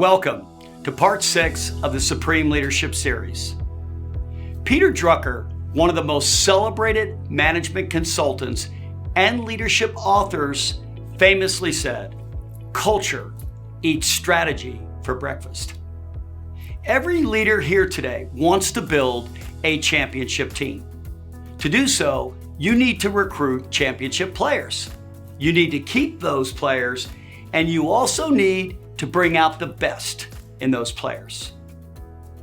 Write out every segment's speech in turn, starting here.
Welcome to part 6 of the Supreme Leadership Series. Peter Drucker, one of the most celebrated management consultants and leadership authors, famously said, "Culture eats strategy for breakfast." Every leader here today wants to build a championship team. To do so, you need to recruit championship players. You need to keep those players, and you also need to bring out the best in those players.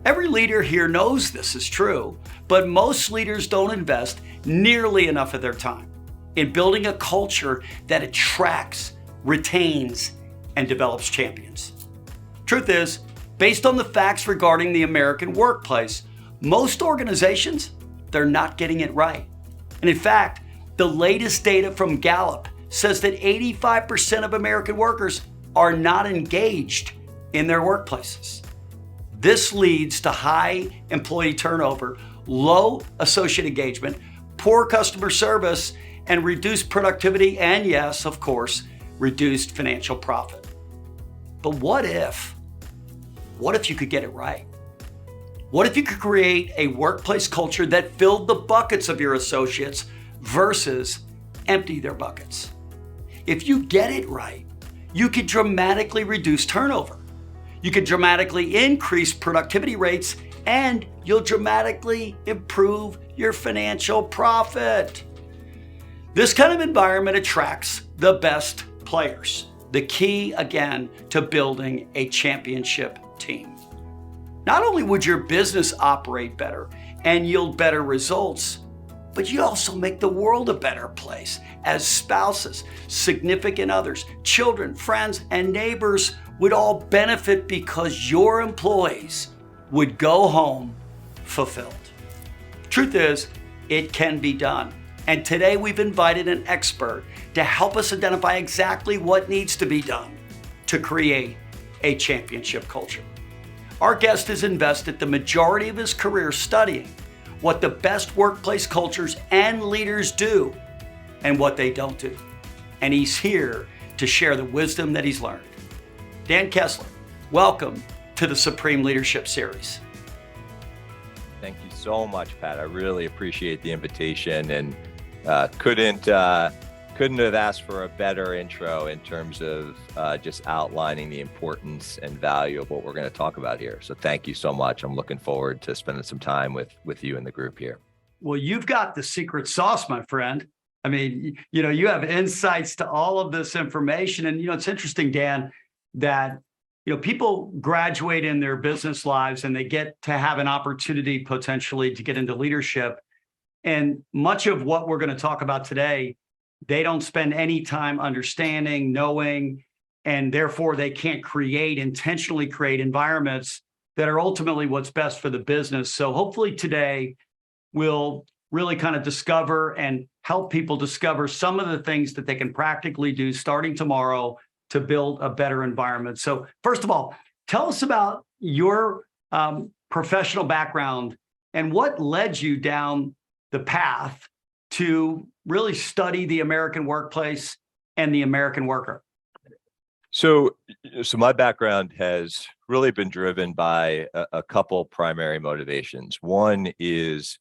Every leader here knows this is true, but most leaders don't invest nearly enough of their time in building a culture that attracts, retains, and develops champions. Truth is, based on the facts regarding the American workplace, most organizations, they're not getting it right. And in fact, the latest data from Gallup says that 85% of American workers are not engaged in their workplaces. This leads to high employee turnover, low associate engagement, poor customer service, and reduced productivity, and yes, of course, reduced financial profit. But what if you could get it right? What if you could create a workplace culture that filled the buckets of your associates versus empty their buckets? If you get it right, you could dramatically reduce turnover. You could dramatically increase productivity rates, and you'll dramatically improve your financial profit. This kind of environment attracts the best players. The key, again, to building a championship team. Not only would your business operate better and yield better results, but you also make the world a better place, as spouses, significant others, children, friends, and neighbors would all benefit because your employees would go home fulfilled. Truth is, it can be done. And today we've invited an expert to help us identify exactly what needs to be done to create a championship culture. Our guest has invested the majority of his career studying what the best workplace cultures and leaders do and what they don't do. And he's here to share the wisdom that he's learned. Dan Kessler, welcome to the Supreme Leadership Series. Thank you so much, Pat. I really appreciate the invitation, and couldn't have asked for a better intro in terms of just outlining the importance and value of what we're going to talk about here. So thank you so much. I'm looking forward to spending some time with you and the group here. Well, you've got the secret sauce, my friend. I mean, you have insights to all of this information. And, it's interesting, Dan, that, people graduate in their business lives and they get to have an opportunity potentially to get into leadership. And much of what we're going to talk about today, they don't spend any time understanding, knowing, and therefore they can't intentionally create environments that are ultimately what's best for the business. So hopefully today we'll really kind of discover and help people discover some of the things that they can practically do starting tomorrow to build a better environment. So first of all, tell us about your professional background and what led you down the path to really study the American workplace and the American worker. So my background has really been driven by a couple primary motivations. One is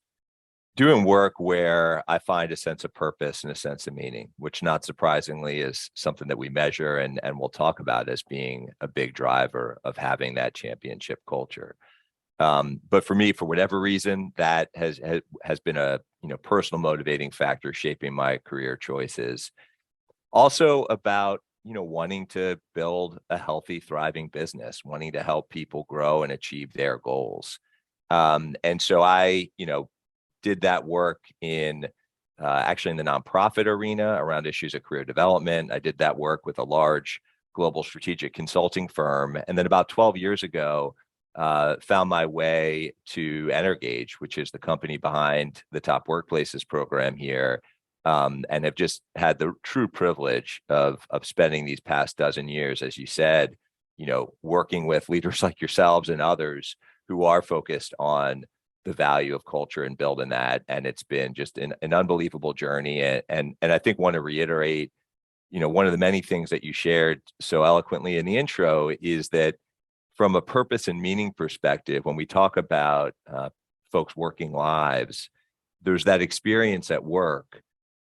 doing work where I find a sense of purpose and a sense of meaning, which not surprisingly is something that we measure and we'll talk about as being a big driver of having that championship culture. But for me, for whatever reason, that has been a personal motivating factor shaping my career choices. Also about wanting to build a healthy, thriving business, wanting to help people grow and achieve their goals. And so I did that work in actually in the nonprofit arena around issues of career development. I did that work with a large global strategic consulting firm, and then about 12 years ago. Found my way to Energage, which is the company behind the Top Workplaces program here, and have just had the true privilege of spending these past dozen years, as you said, working with leaders like yourselves and others who are focused on the value of culture and building that. And it's been just an unbelievable journey. And I think want to reiterate, one of the many things that you shared so eloquently in the intro is that from a purpose and meaning perspective, when we talk about folks' working lives, there's that experience at work,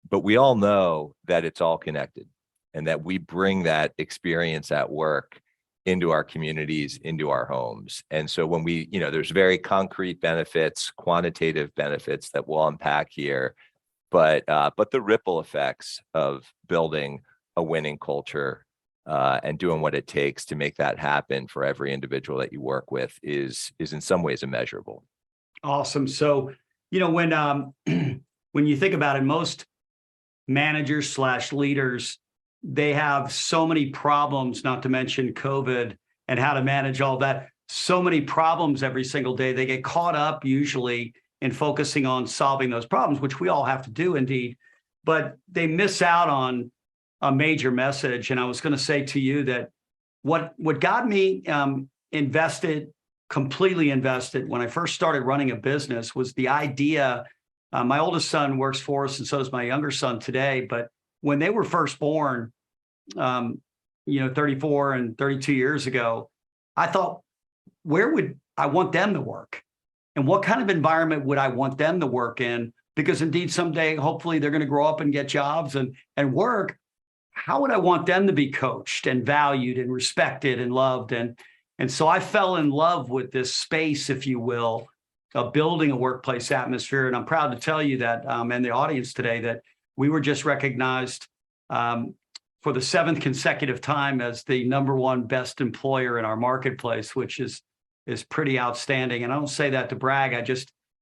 but we all know that it's all connected and that we bring that experience at work into our communities, into our homes. And so when we, there's very concrete benefits, quantitative benefits that we'll unpack here, but the ripple effects of building a winning culture and doing what it takes to make that happen for every individual that you work with is in some ways immeasurable. Awesome. So, when you think about it, most managers / leaders, they have so many problems, not to mention COVID and how to manage all that. So many problems every single day. They get caught up usually in focusing on solving those problems, which we all have to do indeed, but they miss out on a major message. And I was going to say to you that what got me completely invested when I first started running a business was the idea. My oldest son works for us, and so does my younger son today. But when they were first born, 34 and 32 years ago, I thought, where would I want them to work? And what kind of environment would I want them to work in? Because indeed, someday, hopefully, they're going to grow up and get jobs and work. How would I want them to be coached and valued and respected and loved? And so I fell in love with this space, if you will, of building a workplace atmosphere. And I'm proud to tell you that, and the audience today, that we were just recognized for the 7th consecutive time as the #1 best employer in our marketplace, which is pretty outstanding. And I don't say that to brag.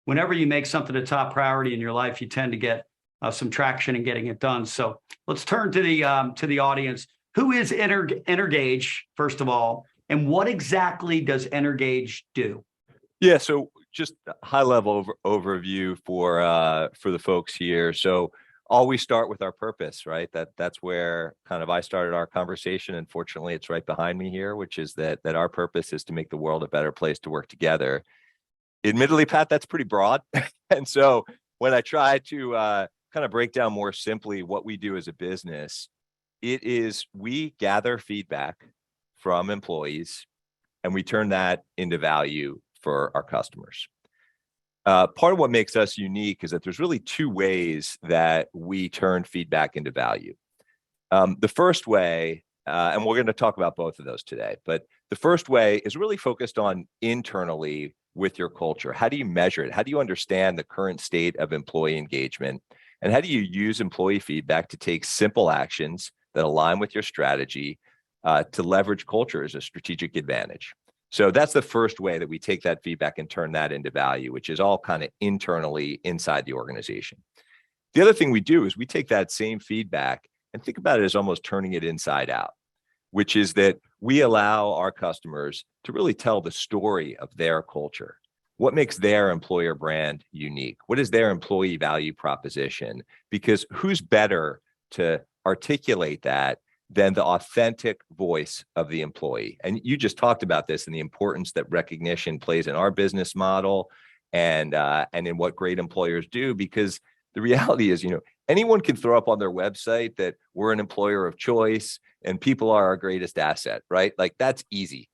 Whenever you make something a top priority in your life, you tend to get some traction in getting it done. So let's turn to the audience. Who is Energage, first of all, and what exactly does Energage do? Yeah, so just a high-level overview for the folks here. So always start with our purpose, right? That's where kind of I started our conversation, and fortunately, it's right behind me here, which is that our purpose is to make the world a better place to work together. Admittedly, Pat, that's pretty broad, and so when I try to kind of break down more simply what we do as a business, it is we gather feedback from employees and we turn that into value for our customers. Part of what makes us unique is that there's really 2 ways that we turn feedback into value. The first way, and we're going to talk about both of those today, but the first way is really focused on internally with your culture. How do you measure it? How do you understand the current state of employee engagement? And how do you use employee feedback to take simple actions that align with your strategy to leverage culture as a strategic advantage? So that's the first way that we take that feedback and turn that into value, which is all kind of internally inside the organization. The other thing we do is we take that same feedback and think about it as almost turning it inside out, which is that we allow our customers to really tell the story of their culture. What makes their employer brand unique? What is their employee value proposition? Because who's better to articulate that than the authentic voice of the employee? And you just talked about this and the importance that recognition plays in our business model and in what great employers do, because the reality is, anyone can throw up on their website that we're an employer of choice and people are our greatest asset, right? Like that's easy.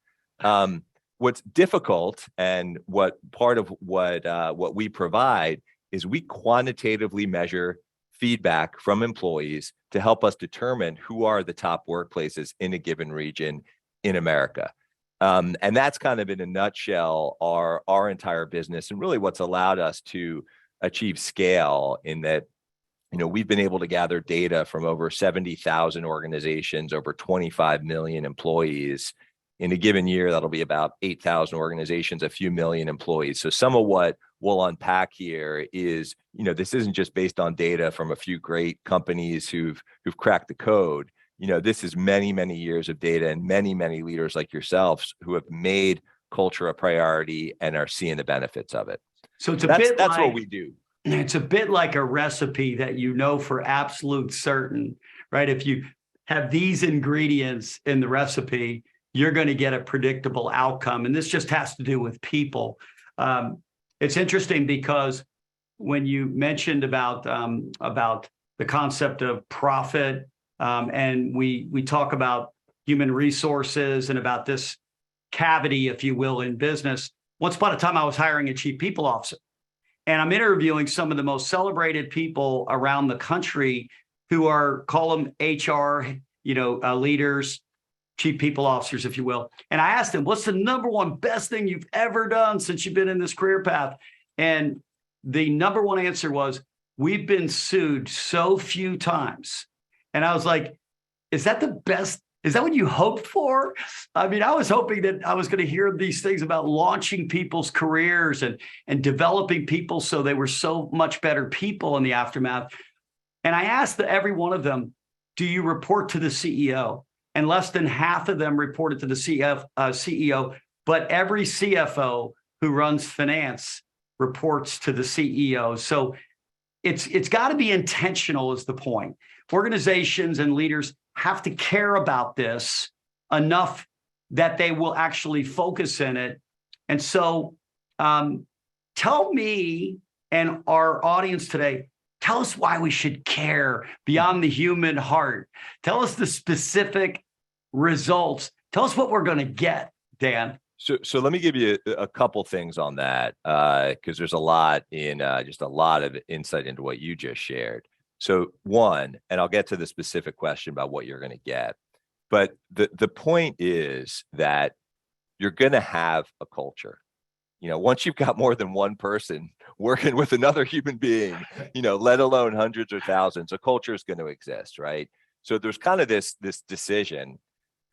What's difficult and what part of what we provide is we quantitatively measure feedback from employees to help us determine who are the top workplaces in a given region in America. And that's kind of in a nutshell our entire business and really what's allowed us to achieve scale in that, we've been able to gather data from over 70,000 organizations, over 25 million employees. In a given year, that'll be about 8,000 organizations, a few million employees. So some of what we'll unpack here is, this isn't just based on data from a few great companies who've cracked the code. This is many, many years of data and many, many leaders like yourselves who have made culture a priority and are seeing the benefits of it. So that's what we do. It's a bit like a recipe that for absolute certain, right? If you have these ingredients in the recipe, you're going to get a predictable outcome. And this just has to do with people. It's interesting because when you mentioned about the concept of profit, and we talk about human resources and about this cavity, if you will, in business. Once upon a time, I was hiring a chief people officer, and I'm interviewing some of the most celebrated people around the country who are, call them HR, leaders, chief people officers, if you will. And I asked them, what's the number one best thing you've ever done since you've been in this career path? And the number one answer was, we've been sued so few times. And I was like, is that the best? Is that what you hoped for? I mean, I was hoping that I was going to hear these things about launching people's careers and developing people so they were so much better people in the aftermath. And I asked every one of them, do you report to the CEO? And less than half of them reported to the CEO, but every CFO who runs finance reports to the CEO. So it's got to be intentional is the point. Organizations and leaders have to care about this enough that they will actually focus in it. And so tell me and our audience today, tell us why we should care beyond the human heart. Tell us the specific results. Tell us what we're going to get, Dan. So let me give you a couple things on that, because there's a lot in just a lot of insight into what you just shared. So one, and I'll get to the specific question about what you're going to get, but the point is that you're going to have a culture. Once you've got more than one person working with another human being, let alone hundreds or thousands, a culture is going to exist, right? So there's kind of this decision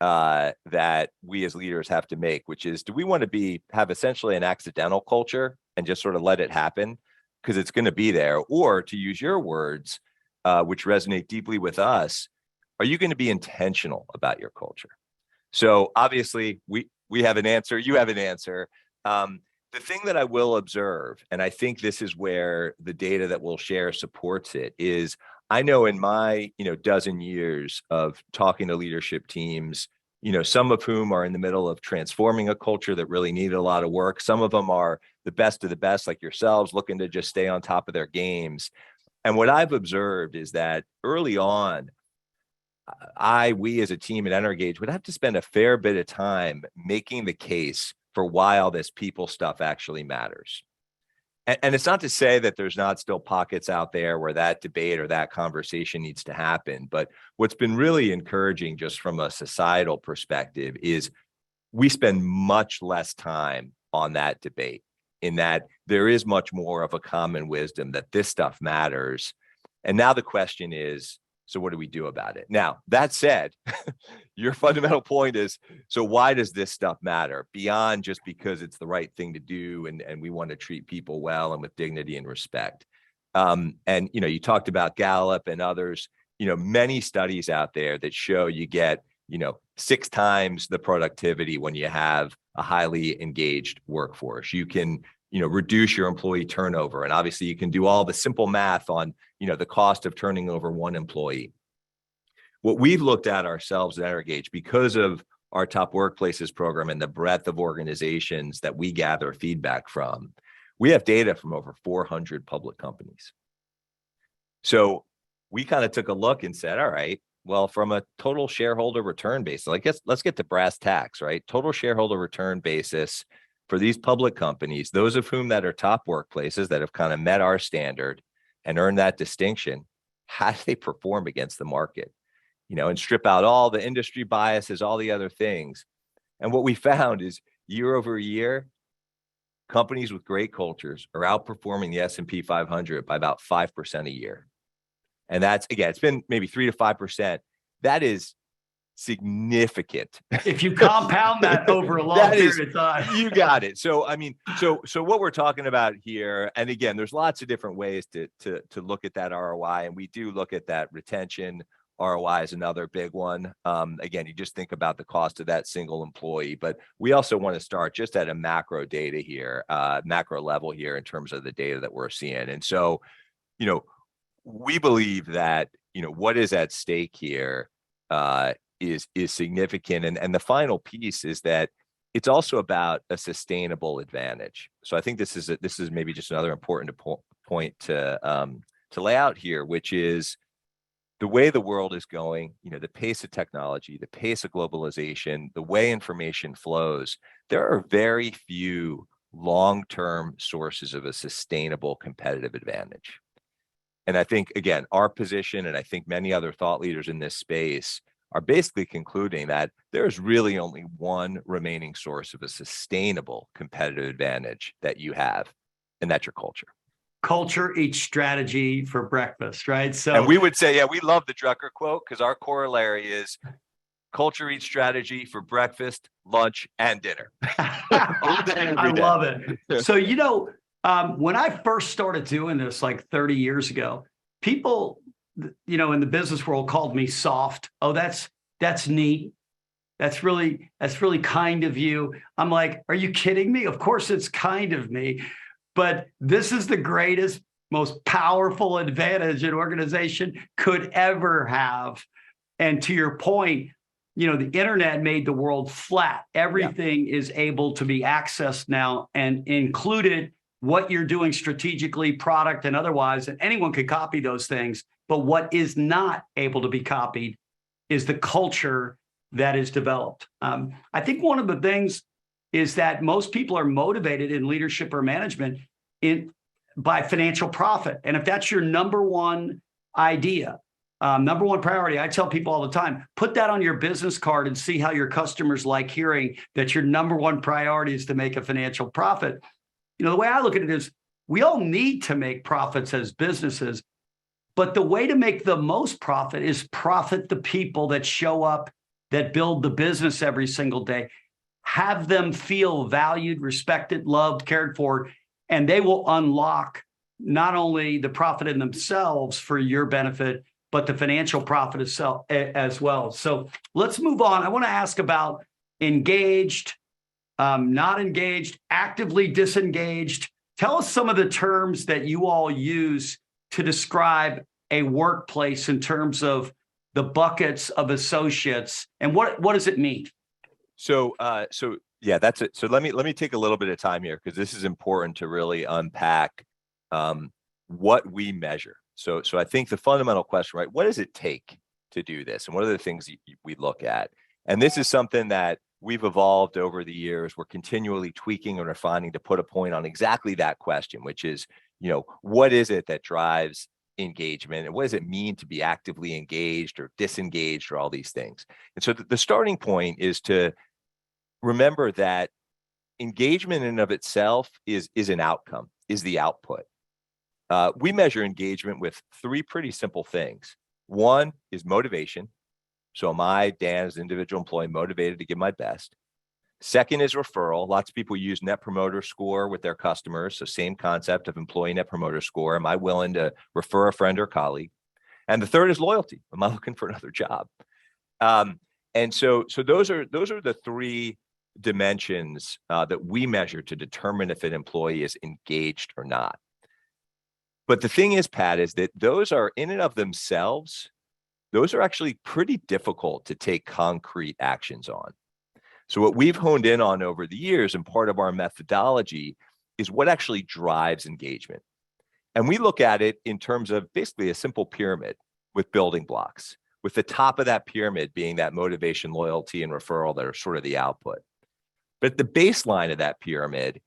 that we as leaders have to make, which is, do we want to have essentially an accidental culture and just sort of let it happen because it's going to be there? Or to use your words, which resonate deeply with us, are you going to be intentional about your culture? So obviously we have an answer, you have an answer. The thing that I will observe, and I think this is where the data that we'll share supports it, is I know in my, dozen years of talking to leadership teams, some of whom are in the middle of transforming a culture that really needed a lot of work. Some of them are the best of the best, like yourselves, looking to just stay on top of their games. And what I've observed is that early on, we as a team at Energage would have to spend a fair bit of time making the case for why all this people stuff actually matters. And it's not to say that there's not still pockets out there where that debate or that conversation needs to happen. But what's been really encouraging just from a societal perspective is we spend much less time on that debate, in that there is much more of a common wisdom that this stuff matters. And now the question is, so what do we do about it? Now, that said, your fundamental point is, so why does this stuff matter beyond just because it's the right thing to do and we want to treat people well and with dignity and respect? And, you talked about Gallup and others, many studies out there that show you get, 6 times the productivity when you have a highly engaged workforce. You can, reduce your employee turnover. And obviously you can do all the simple math on, the cost of turning over one employee. What we've looked at ourselves at Energage, because of our Top Workplaces program and the breadth of organizations that we gather feedback from, we have data from over 400 public companies. So we kind of took a look and said, all right, well, from a total shareholder return basis, let's get to brass tacks, right? Total shareholder return basis for these public companies, those of whom that are top workplaces that have kind of met our standard and earned that distinction, how do they perform against the market? And strip out all the industry biases, all the other things. And what we found is year over year, companies with great cultures are outperforming the S&P 500 by about 5% a year. And that's, again, it's been maybe 3 to 5%. That is significant. If you compound that over a long period of time. You got it. So, I mean, so what we're talking about here, and again, there's lots of different ways to look at that ROI, and we do look at that retention. ROI is another big one. Again, you just think about the cost of that single employee, but we also want to start just at a macro data here, macro level here in terms of the data that we're seeing. And so, we believe that, what is at stake here is significant. And the final piece is that it's also about a sustainable advantage. So I think this is maybe just another important point to lay out here, which is, the way the world is going, the pace of technology, the pace of globalization, the way information flows, there are very few long-term sources of a sustainable competitive advantage. And I think, again, our position, and I think many other thought leaders in this space are basically concluding that there's really only one remaining source of a sustainable competitive advantage that you have, and that's your culture. Culture eats strategy for breakfast, right? So, and we would say, yeah, we love the Drucker quote because our corollary is culture eats strategy for breakfast, lunch, and dinner. All day, every day. I love it. So, when I first started doing this like 30 years ago, people, in the business world called me soft. Oh, that's neat. That's really kind of you. I'm like, are you kidding me? Of course it's kind of me. But this is the greatest, most powerful advantage an organization could ever have. And to your point, the internet made the world flat. Everything is able to be accessed now and included what you're doing strategically, product and otherwise, and anyone could copy those things. But what is not able to be copied is the culture that is developed. I think one of the things is that most people are motivated in leadership or management by financial profit. And if that's your number one idea, number one priority, I tell people all the time, put that on your business card and see how your customers like hearing that your number one priority is to make a financial profit. The way I look at it is we all need to make profits as businesses, but the way to make the most profit is profit the people that show up, that build the business every single day. Have them feel valued, respected, loved, cared for, and they will unlock not only the profit in themselves for your benefit, but the financial profit itself as well. So let's move on. I want to ask about engaged, not engaged, actively disengaged. Tell us some of the terms that you all use to describe a workplace in terms of the buckets of associates, and what does it mean? So yeah, that's it. So let me take a little bit of time here because this is important to really unpack what we measure. So I think the fundamental question, right? What does it take to do this, and what are the things we look at? And this is something that we've evolved over the years. We're continually tweaking and refining to put a point on exactly that question, which is, what is it that drives engagement, and what does it mean to be actively engaged or disengaged or all these things? And so the starting point is to remember that engagement in and of itself is an outcome, is the output. We measure engagement with three pretty simple things. One is motivation. So am I, Dan, as an individual employee, motivated to give my best? Second is referral. Lots of people use Net Promoter Score with their customers. So same concept of employee Net Promoter Score. Am I willing to refer a friend or colleague? And the third is loyalty. Am I looking for another job? And so those are the three dimensions that we measure to determine if an employee is engaged or not. But the thing is, Pat, is that those are in and of themselves, those are actually pretty difficult to take concrete actions on. So what we've honed in on over the years, and part of our methodology, is what actually drives engagement. And we look at it in terms of basically a simple pyramid with building blocks, with the top of that pyramid being that motivation, loyalty, and referral that are sort of the output. But the baseline of that pyramid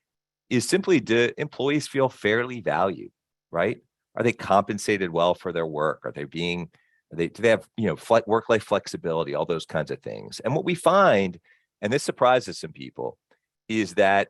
is simply, do employees feel fairly valued, right? Are they compensated well for their work? Do they have, work-life flexibility, all those kinds of things? And what we find, and this surprises some people, is that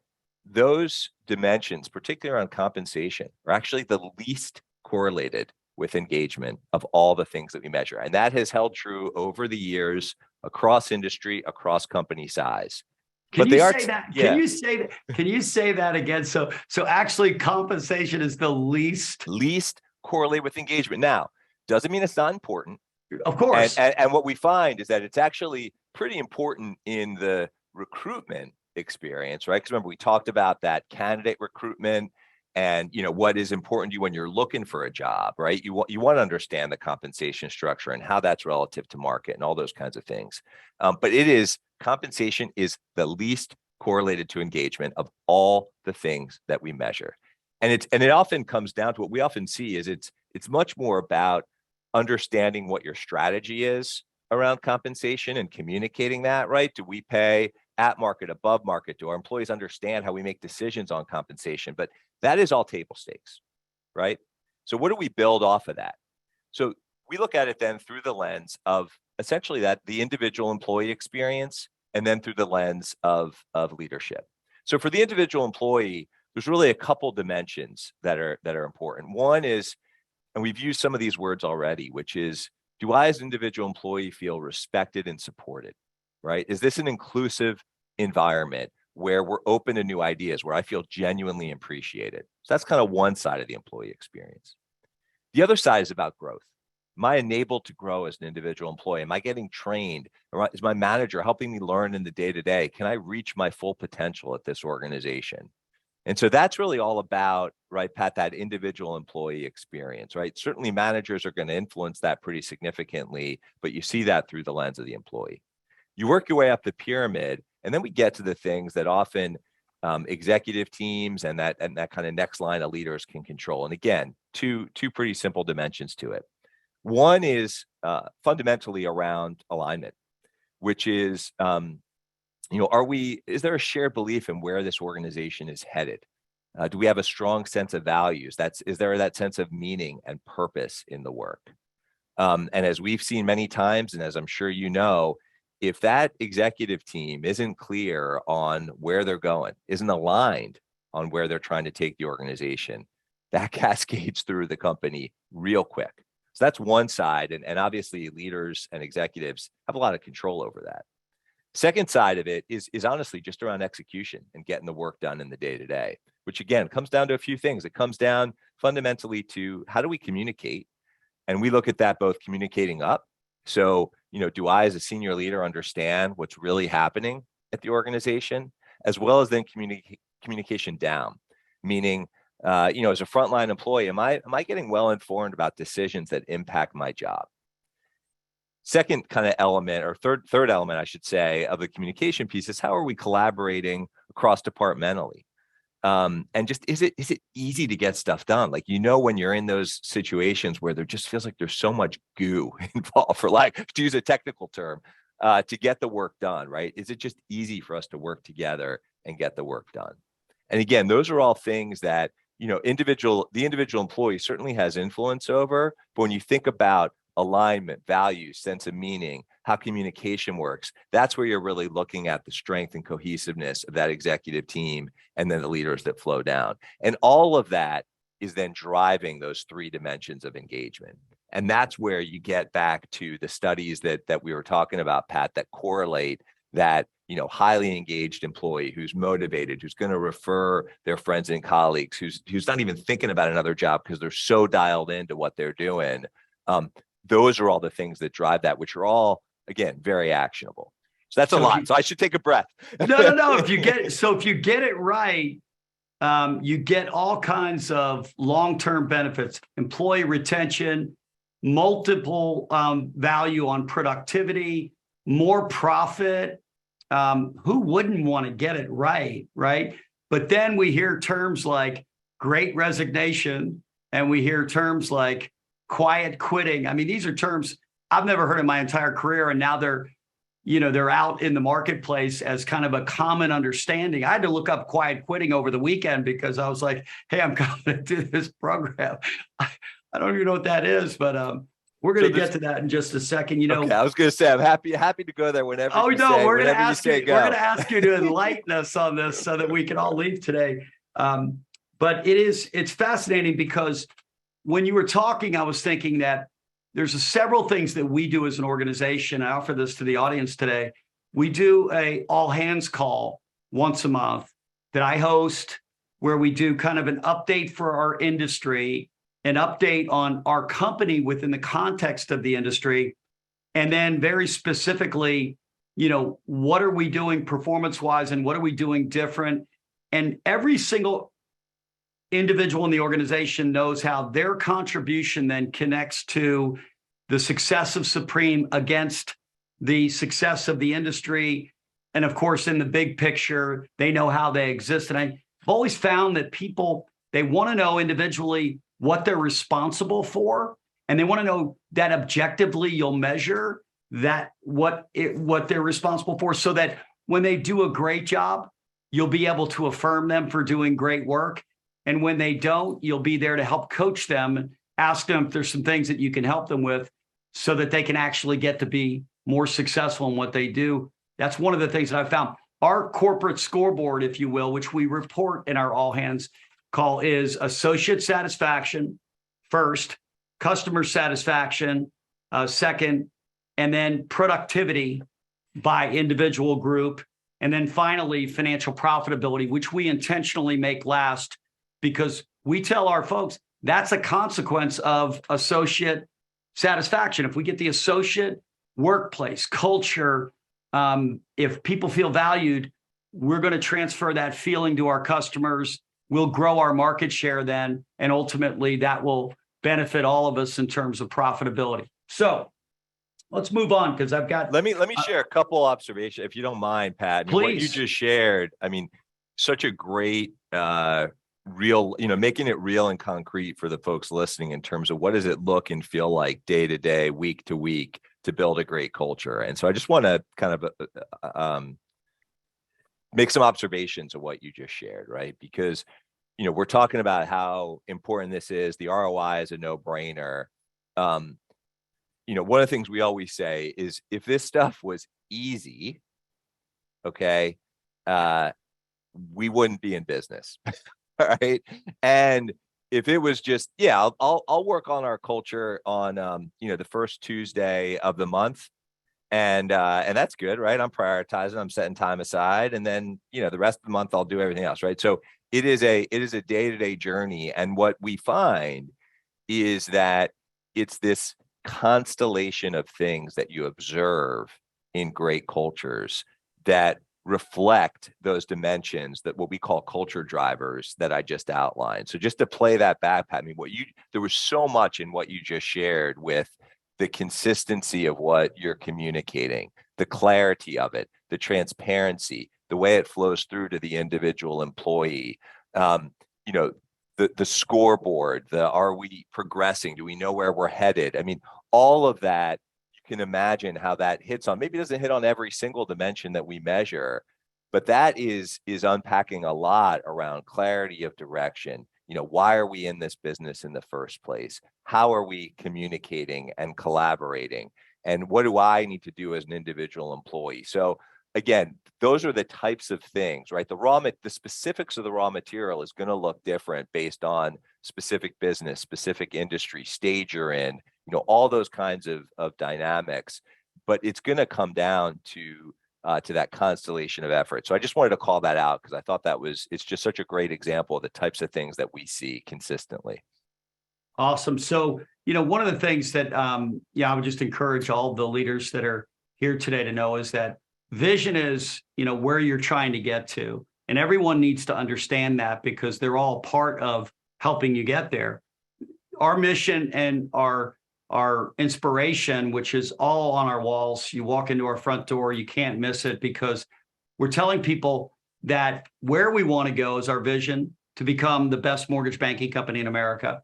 those dimensions, particularly around compensation, are actually the least correlated with engagement of all the things that we measure. And that has held true over the years across industry, across company size. Can you say that? Can you say that again? So actually compensation is the least correlated with engagement. Now, doesn't mean it's not important. Of course. And what we find is that it's actually pretty important in the recruitment experience, right? Because remember, we talked about that candidate recruitment and what is important to you when you're looking for a job, right? You want to understand the compensation structure and how that's relative to market and all those kinds of things. But compensation is the least correlated to engagement of all the things that we measure. And it often comes down to what we often see is it's much more about understanding what your strategy is around compensation and communicating that, right? Do we pay at market, above market? Do our employees understand how we make decisions on compensation? But that is all table stakes, right? So what do we build off of that? So we look at it then through the lens of essentially that the individual employee experience, and then through the lens of leadership. So for the individual employee, there's really a couple dimensions that are important. One is, and we've used some of these words already, which is, do I as an individual employee feel respected and supported, right? Is this an inclusive environment where we're open to new ideas, where I feel genuinely appreciated? So that's kind of one side of the employee experience. The other side is about growth. Am I enabled to grow as an individual employee? Am I getting trained? Is my manager helping me learn in the day-to-day? Can I reach my full potential at this organization? And so that's really all about, right, Pat, that individual employee experience, right? Certainly managers are going to influence that pretty significantly, but you see that through the lens of the employee. You work your way up the pyramid, and then we get to the things that often executive teams and that kind of next line of leaders can control. And again, two pretty simple dimensions to it. One is fundamentally around alignment, which is, is there a shared belief in where this organization is headed? Do we have a strong sense of values? Is there that sense of meaning and purpose in the work? And as we've seen many times, and as I'm sure you know, if that executive team isn't clear on where they're going, isn't aligned on where they're trying to take the organization, that cascades through the company real quick. So that's one side. And obviously leaders and executives have a lot of control over that. Second side of it is honestly just around execution and getting the work done in the day-to-day, which again comes down to a few things. It comes down fundamentally to how do we communicate? And we look at that both communicating up. So, do I as a senior leader understand what's really happening at the organization, as well as then communication down, meaning, as a frontline employee, am I getting well informed about decisions that impact my job? Second kind of element, or third element, I should say, of the communication piece is how are we collaborating across departmentally? And just is it easy to get stuff done? Like, when you're in those situations where there just feels like there's so much goo involved, for to use a technical term, to get the work done, right? Is it just easy for us to work together and get the work done? And again, those are all things that, the individual employee certainly has influence over. But when you think about alignment, values, sense of meaning, how communication works, that's where you're really looking at the strength and cohesiveness of that executive team and then the leaders that flow down. And all of that is then driving those three dimensions of engagement. And that's where you get back to the studies that we were talking about, Pat, that correlate that, highly engaged employee who's motivated, who's going to refer their friends and colleagues, who's not even thinking about another job because they're so dialed into what they're doing. Those are all the things that drive that, which are all, again, very actionable. So that's a lot. So I should take a breath. No. If you get it right, you get all kinds of long-term benefits, employee retention, multiple value on productivity, more profit. Who wouldn't want to get it right? Right. But then we hear terms like great resignation, and we hear terms like quiet quitting. I mean, these are terms I've never heard in my entire career. And now they're out in the marketplace as kind of a common understanding. I had to look up quiet quitting over the weekend because I was like, hey, I'm coming to do this program. I don't even know what that is, but we're going to get to that in just a second. Okay, I was going to say, I'm happy to go there whenever you say, we're going to ask you to go. enlighten us on this so that we can all leave today. But it's fascinating because when you were talking, I was thinking that there's several things that we do as an organization. I offer this to the audience today. We do a all hands call once a month that I host, where we do kind of an update for our industry, an update on our company within the context of the industry, and then very specifically, what are we doing performance-wise and what are we doing different? And every single individual in the organization knows how their contribution then connects to the success of Supreme against the success of the industry. And of course, in the big picture, they know how they exist. And I've always found that people, they want to know individually what they're responsible for. and they want to know that objectively you'll measure that what they're responsible for, so that when they do a great job, you'll be able to affirm them for doing great work. And when they don't, you'll be there to help coach them, ask them if there's some things that you can help them with so that they can actually get to be more successful in what they do. That's one of the things that I've found. Our corporate scoreboard, if you will, which we report in our all hands call, is associate satisfaction first, customer satisfaction second, and then productivity by individual group. And then finally, financial profitability, which we intentionally make last, because we tell our folks that's a consequence of associate satisfaction. If we get the associate workplace culture, if people feel valued, we're going to transfer that feeling to our customers. We'll grow our market share then, and ultimately that will benefit all of us in terms of profitability. So let's move on, because I've got. Let me share a couple observations, if you don't mind, Pat. I mean, what you just shared, I mean, such a great real, making it real and concrete for the folks listening in terms of what does it look and feel like day to day, week to week, to build a great culture. And so I just want to kind of make some observations of what you just shared, right? Because, we're talking about how important this is. The ROI is a no-brainer. One of the things we always say is, if this stuff was easy, okay, we wouldn't be in business. All right. And if it was just, I'll work on our culture on, the first Tuesday of the month. And that's good, right? I'm prioritizing, I'm setting time aside. And then, the rest of the month, I'll do everything else, right? So it is a day-to-day journey. And what we find is that it's this constellation of things that you observe in great cultures that reflect those dimensions, that what we call culture drivers that I just outlined. So just to play that back, Pat, I mean, there was so much in what you just shared with the consistency of what you're communicating, the clarity of it, the transparency, the way it flows through to the individual employee, the scoreboard, are we progressing? Do we know where we're headed? I mean, all of that, you can imagine how that hits on, maybe it doesn't hit on every single dimension that we measure, but that is unpacking a lot around clarity of direction. Why are we in this business in the first place? How are we communicating and collaborating? And what do I need to do as an individual employee? So again, those are the types of things, right? The specifics of the raw material is going to look different based on specific business, specific industry, stage you're in, all those kinds of dynamics. But it's going to come down to that constellation of effort. So I just wanted to call that out, because I thought it's just such a great example of the types of things that we see consistently. Awesome. So, one of the things that, I would just encourage all the leaders that are here today to know is that vision is, where you're trying to get to. And everyone needs to understand that, because they're all part of helping you get there. Our mission and our inspiration, which is all on our walls. You walk into our front door, you can't miss it, because we're telling people that where we want to go is our vision to become the best mortgage banking company in America.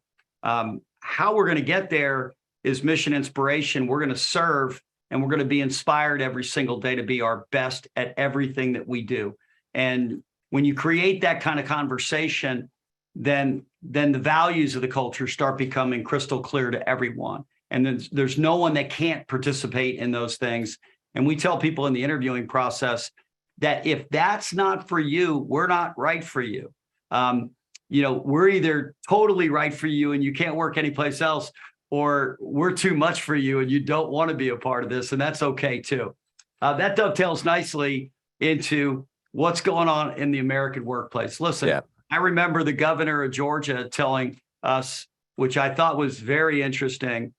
How we're going to get there is mission inspiration. We're going to serve, and we're going to be inspired every single day to be our best at everything that we do. And when you create that kind of conversation, then the values of the culture start becoming crystal clear to everyone. And then there's no one that can't participate in those things. And we tell people in the interviewing process that if that's not for you, we're not right for you. We're either totally right for you and you can't work anyplace else, or we're too much for you and you don't want to be a part of this. And that's okay too. That dovetails nicely into what's going on in the American workplace. Listen, I remember the governor of Georgia telling us, which I thought was very interesting,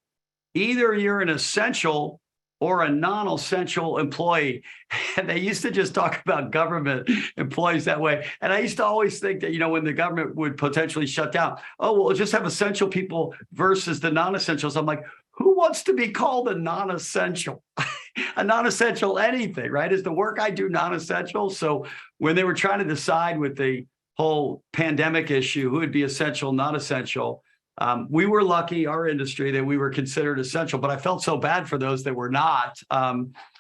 either you're an essential or a non-essential employee. And they used to just talk about government employees that way. And I used to always think that, when the government would potentially shut down, we'll just have essential people versus the non-essentials. I'm like, who wants to be called a non-essential? A non-essential anything, right? Is the work I do non-essential? So when they were trying to decide with the whole pandemic issue, who would be essential, not essential, We were lucky, our industry, that we were considered essential, but I felt so bad for those that were not,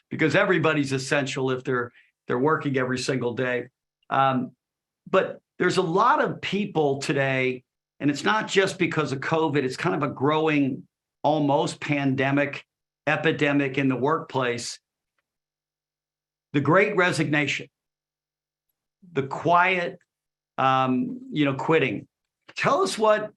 because everybody's essential if they're working every single day. But there's a lot of people today, and it's not just because of COVID, it's kind of a growing, almost pandemic, epidemic in the workplace. The Great Resignation, the quiet, quitting. Tell us what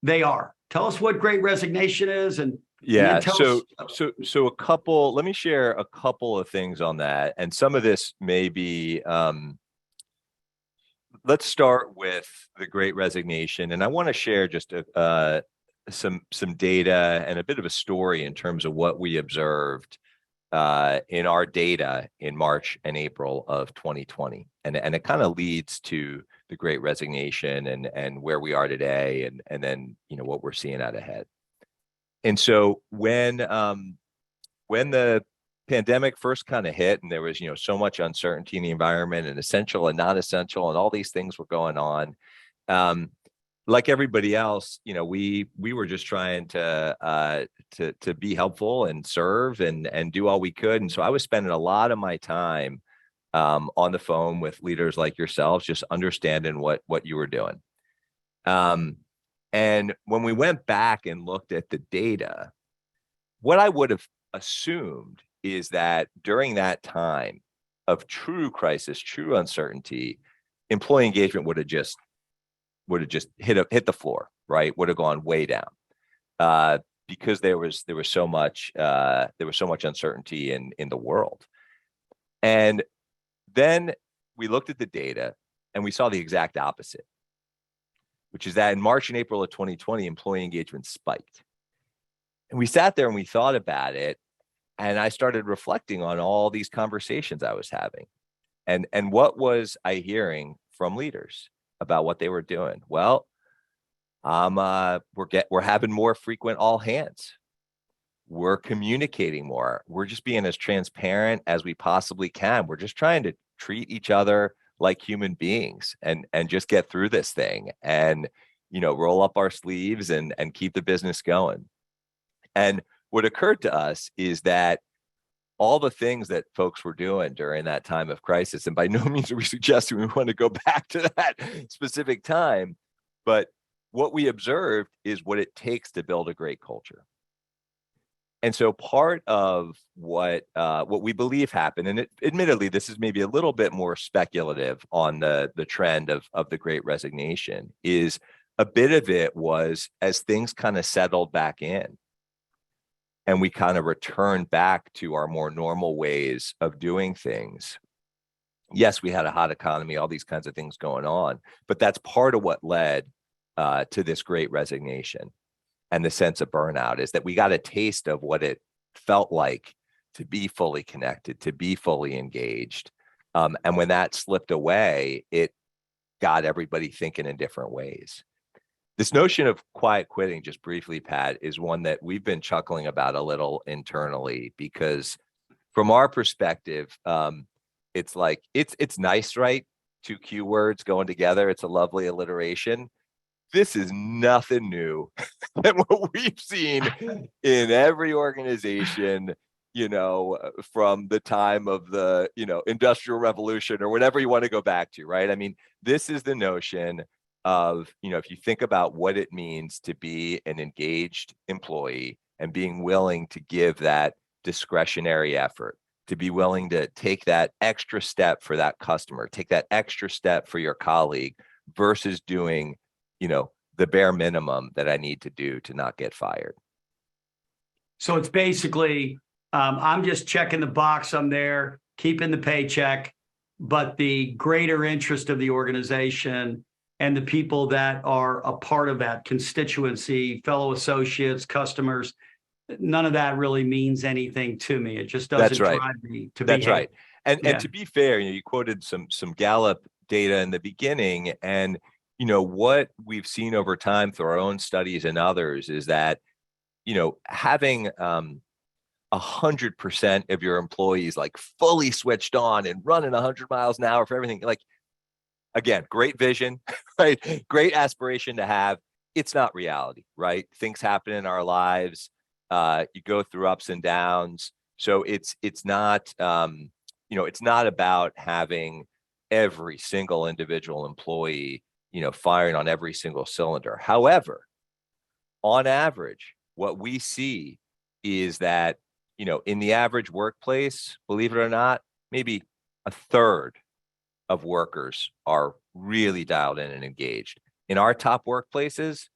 they are. Tell us what Great Resignation is, and Yeah. then tell us. So a couple. Let me share a couple of things on that, and some of this may be. Let's start with the Great Resignation, and I want to share just some data and a bit of a story in terms of what we observed in our data in March and April of 2020, and it kind of leads to the Great Resignation and where we are today, and then what we're seeing out ahead. And so when the pandemic first kind of hit, and there was so much uncertainty in the environment, and essential and non-essential, and all these things were going on. Like everybody else, we were just trying to be helpful and serve and do all we could. And so I was spending a lot of my time on the phone with leaders like yourselves, just understanding what you were doing. And when we went back and looked at the data, what I would have assumed is that during that time of true crisis, true uncertainty, employee engagement would have just hit the floor, right? Would have gone way down because there was so much uncertainty in the world. And then we looked at the data and we saw the exact opposite, which is that in March and April of 2020, employee engagement spiked. And we sat there and we thought about it. And I started reflecting on all these conversations I was having. And what was I hearing from leaders about what they were doing? Well, we're having more frequent all hands. We're communicating more. We're just being as transparent as we possibly can. We're just trying to treat each other like human beings and just get through this thing and roll up our sleeves and keep the business going. And what occurred to us is that all the things that folks were doing during that time of crisis, and by no means are we suggesting we want to go back to that specific time, but what we observed is what it takes to build a great culture. And so part of what we believe happened, and admittedly, this is maybe a little bit more speculative on the trend of the Great Resignation, is a bit of it was as things kind of settled back in and we kind of returned back to our more normal ways of doing things. Yes, we had a hot economy, all these kinds of things going on, but that's part of what led to this Great Resignation. And the sense of burnout is that we got a taste of what it felt like to be fully connected, to be fully engaged. And when that slipped away, it got everybody thinking in different ways. This notion of quiet quitting, just briefly, Pat, is one that we've been chuckling about a little internally, because from our perspective, it's like, it's nice, right? Two Q words going together. It's a lovely alliteration. This is nothing new than what we've seen in every organization, from the time of the, Industrial Revolution or whatever you want to go back to, right? I mean, this is the notion of, if you think about what it means to be an engaged employee and being willing to give that discretionary effort, to be willing to take that extra step for that customer, take that extra step for your colleague versus doing the bare minimum that I need to do to not get fired. So it's basically, I'm just checking the box. I'm there, keeping the paycheck, but the greater interest of the organization and the people that are a part of that constituency, fellow associates, customers, none of that really means anything to me. It just doesn't drive me to be. That's right. And to be fair, you quoted some Gallup data in the beginning, and what we've seen over time through our own studies and others is that, having 100% of your employees like fully switched on and running 100 miles an hour for everything, like, again, great vision, right? Great aspiration to have. it's not reality, right? Things happen in our lives. You go through ups and downs. So it's not it's not about having every single individual employee, firing on every single cylinder. However, on average, what we see is that, in the average workplace, believe it or not, maybe a third of workers are really dialed in and engaged. In our top workplaces,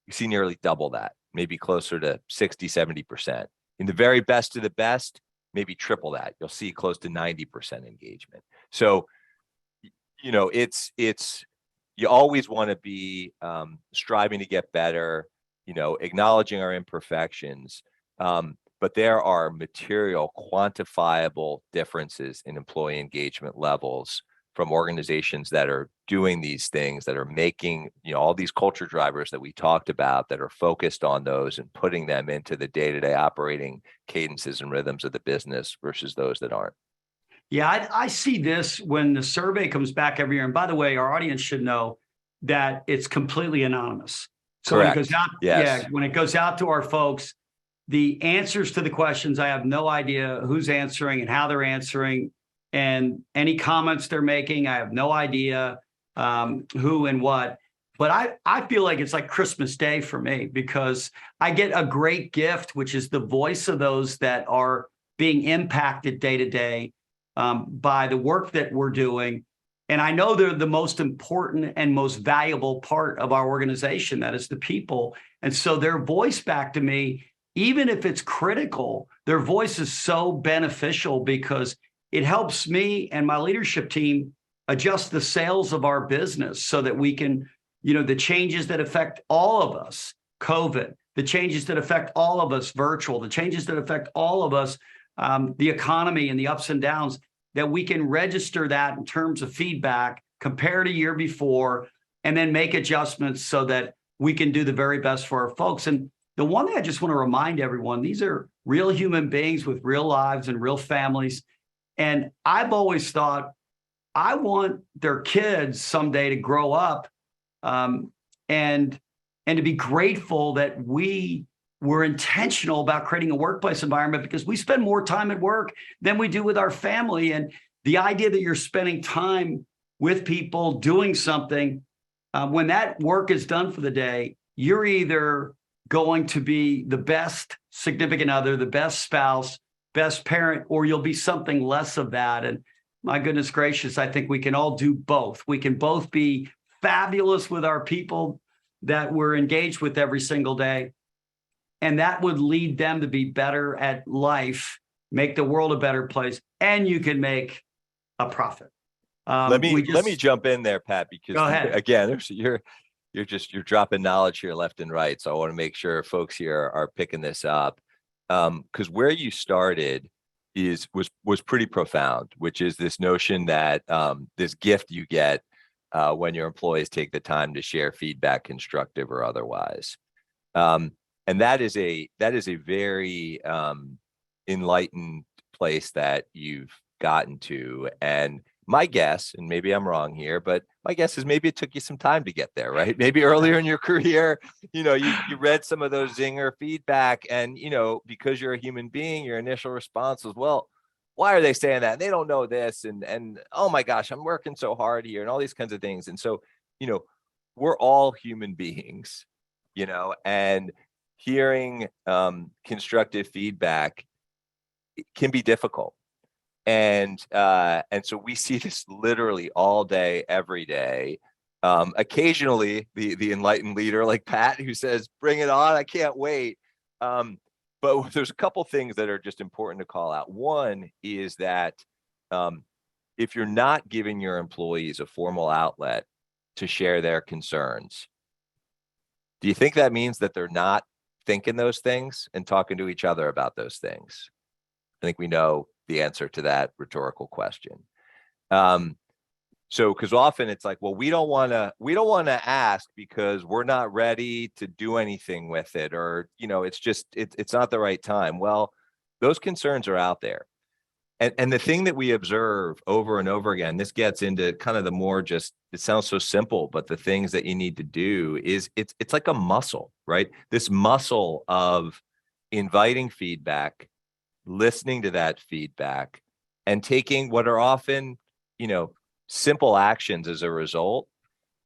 you see nearly double that, maybe closer to 60, 70%. In the very best of the best, maybe triple that. You'll see close to 90% engagement. So, it's you always want to be striving to get better, acknowledging our imperfections. But there are material, quantifiable differences in employee engagement levels from organizations that are doing these things, that are making, all these culture drivers that we talked about, that are focused on those and putting them into the day-to-day operating cadences and rhythms of the business versus those that aren't. Yeah, I see this when the survey comes back every year. And by the way, our audience should know that it's completely anonymous. So when it goes Correct. out, Yes. when it goes out to our folks, the answers to the questions, I have no idea who's answering and how they're answering, and any comments they're making, I have no idea who and what. But I feel like it's like Christmas Day for me, because I get a great gift, which is the voice of those that are being impacted day to day by the work that we're doing. And I know they're the most important and most valuable part of our organization, that is the people. And so their voice back to me, even if it's critical, their voice is so beneficial, because it helps me and my leadership team adjust the sails of our business so that we can, the changes that affect all of us, COVID, the changes that affect all of us, virtual, the changes that affect all of us, the economy and the ups and downs, that we can register that in terms of feedback, compare to year before, and then make adjustments so that we can do the very best for our folks. And the one thing I just want to remind everyone, these are real human beings with real lives and real families. And I've always thought, I want their kids someday to grow up and to be grateful that we were intentional about creating a workplace environment, because we spend more time at work than we do with our family. And the idea that you're spending time with people doing something, when that work is done for the day, you're either going to be the best significant other, the best spouse, best parent, or you'll be something less of that. And my goodness gracious, I think we can all do both. We can both be fabulous with our people that we're engaged with every single day, and that would lead them to be better at life, make the world a better place, and you can make a profit. Let me jump in there, Pat, because go ahead. Again, you're dropping knowledge here left and right. So I want to make sure folks here are picking this up, because where you started was pretty profound, which is this notion that this gift you get when your employees take the time to share feedback, constructive or otherwise. And that is a very enlightened place that you've gotten to. And my guess, and maybe I'm wrong here, but my guess is maybe it took you some time to get there, right? Maybe earlier in your career, you read some of those zinger feedback, and, because you're a human being, your initial response was, well, why are they saying that? They don't know this. And oh my gosh, I'm working so hard here, and all these kinds of things. And so, we're all human beings, and hearing constructive feedback can be difficult. And so we see this literally all day, every day. Occasionally the enlightened leader like Pat, who says, bring it on, I can't wait. But there's a couple things that are just important to call out. One is that if you're not giving your employees a formal outlet to share their concerns, do you think that means that they're not thinking those things and talking to each other about those things? I think we know the answer to that rhetorical question. So, because often it's like, well, we don't want to ask because we're not ready to do anything with it, or it's not the right time. Well, those concerns are out there. And the thing that we observe over and over again, this gets into kind of the more just, it sounds so simple, but the things that you need to do is it's like a muscle, right? This muscle of inviting feedback, listening to that feedback, and taking what are often, you know, simple actions as a result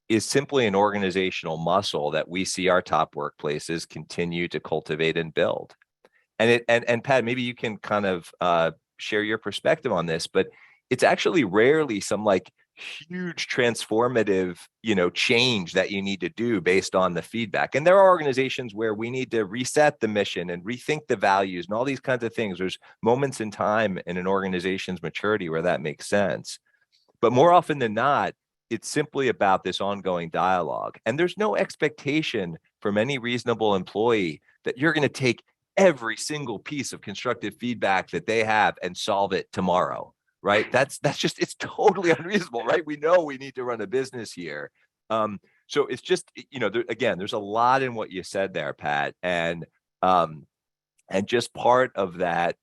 is simply an organizational muscle that we see our top workplaces continue to cultivate and build. And Pat, maybe you can kind of share your perspective on this, but it's actually rarely some like huge transformative, change that you need to do based on the feedback. And there are organizations where we need to reset the mission and rethink the values and all these kinds of things. There's moments in time in an organization's maturity where that makes sense. But more often than not, it's simply about this ongoing dialogue. And there's no expectation from any reasonable employee that you're going to take every single piece of constructive feedback that they have and solve it tomorrow, right? That's just, it's totally unreasonable, right? We know we need to run a business here. So it's just, again, there's a lot in what you said there, Pat. And just part of that,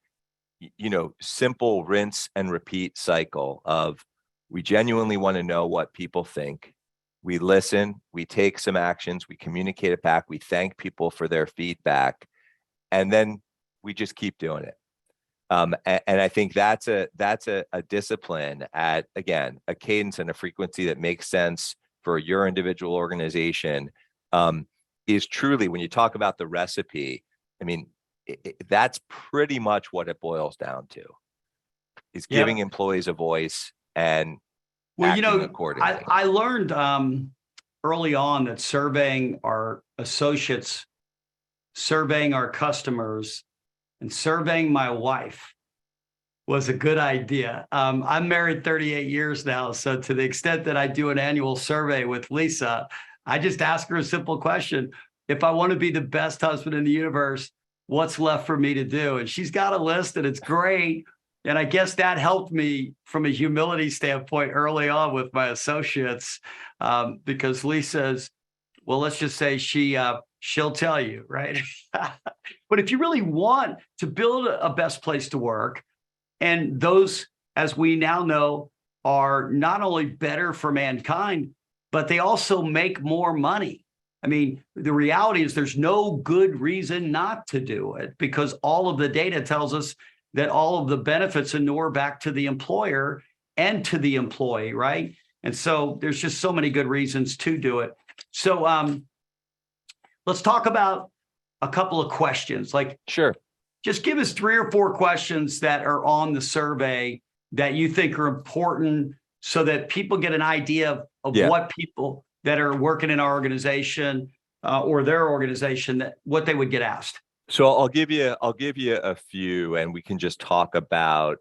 simple rinse and repeat cycle of, we genuinely want to know what people think. We listen, we take some actions, we communicate it back, we thank people for their feedback, and then we just keep doing it. And I think that's a discipline at, again, a cadence and a frequency that makes sense for your individual organization. Is truly, when you talk about the recipe, I mean, that's pretty much what it boils down to, is giving employees a voice and acting accordingly. I learned early on that surveying our associates, surveying our customers, and surveying my wife was a good idea. I'm married 38 years now, so to the extent that I do an annual survey with Lisa, I just ask her a simple question. If I want to be the best husband in the universe, what's left for me to do? And she's got a list, and it's great. And I guess that helped me from a humility standpoint early on with my associates, because Lisa's, well, let's just say she'll tell you, right? But if you really want to build a best place to work, and those, as we now know, are not only better for mankind, but they also make more money. I mean, the reality is there's no good reason not to do it, because all of the data tells us that all of the benefits inure back to the employer and to the employee, right? And so there's just so many good reasons to do it. So let's talk about a couple of questions. Like, sure, just give us 3 or 4 questions that are on the survey that you think are important, so that people get an idea of what people that are working in our organization or their organization, that what they would get asked. So I'll give you a few, and we can just talk about,